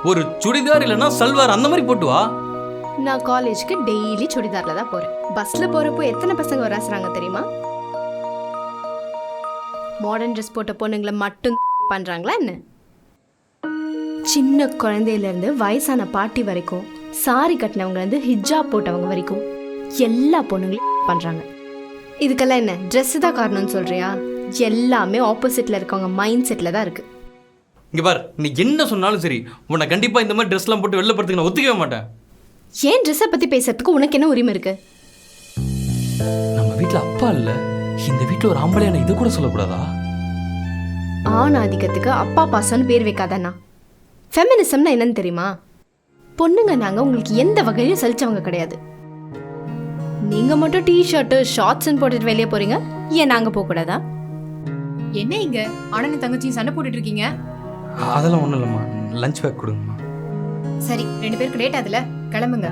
ஒரு சுடிதார் இல்லைன்னா சல்வார் அந்த மாதிரி போட்டு வா. நான் காலேஜ்க்கு டெய்லி சுடிதார்ல தான் போறேன். பஸ்ல போறப்போ எத்தனை பசங்க வராசுறாங்க தெரியுமா? மாடர்ன் ட்ரெஸ் போட்ட பொண்ணுங்களை மட்டும் பண்றாங்களா என்ன? சின்ன குழந்தையில இருந்து வயசான பாட்டி வரைக்கும், சாரி கட்டினவங்க இருந்து ஹிஜாப் போட்டவங்க வரைக்கும் எல்லா பொண்ணுங்களையும் பண்றாங்க. இதுக்கெல்லாம் என்ன ட்ரெஸ் தான் காரணம்னு சொல்றியா? எல்லாமே ஆப்போசிட்ல இருக்கவங்க மைண்ட் செட்ல தான் இருக்கு. இங்க பார், நீ என்ன சொன்னாலும் சரி, உன்னை கண்டிப்பா இந்த மாதிரி ட்ரெஸ்லாம் போட்டு வெளில போறதுக்கு நான் ஒத்துக்கவே மாட்டேன். ஏன் ட்ரெஸ்ஸை பத்தி பேசுறதுக்கு உனக்கு என்ன உரிமை இருக்கு? நம்ம வீட்டுல அப்பா இல்ல, இந்த வீட்டுல ஒரு ஆம்பளையான இது கூட சொல்லக்கூடாதா? ஆண் ஆதிக்கத்துக்கு அப்பா பாசம்னு பேர் வைக்காதண்ணா. ஃபெமினிசம்னா என்னன்னு தெரியுமா? பொண்ணுங்க நாங்க உங்களுக்கு எந்த வகையிலும் சலிச்சவங்க கிடையாது. நீங்க மட்டும் டிஷர்ட்டு ஷார்ட்ஸ்ன்னு போட்டுட்டு வெளியே போறீங்க, ஏன் நாங்க போக கூடாதா? என்ன இங்க அண்ணனும் தங்கச்சியும் சண்டை போட்டுட்டு இருக்கீங்க? அதெல்லாம் ஒண்ணும் இல்லம்மா, லஞ்ச் பேக் கொடுங்கம்மா. சரி, 2 பேருக்கு லேட் ஆகுதுல, கிளம்புங்க.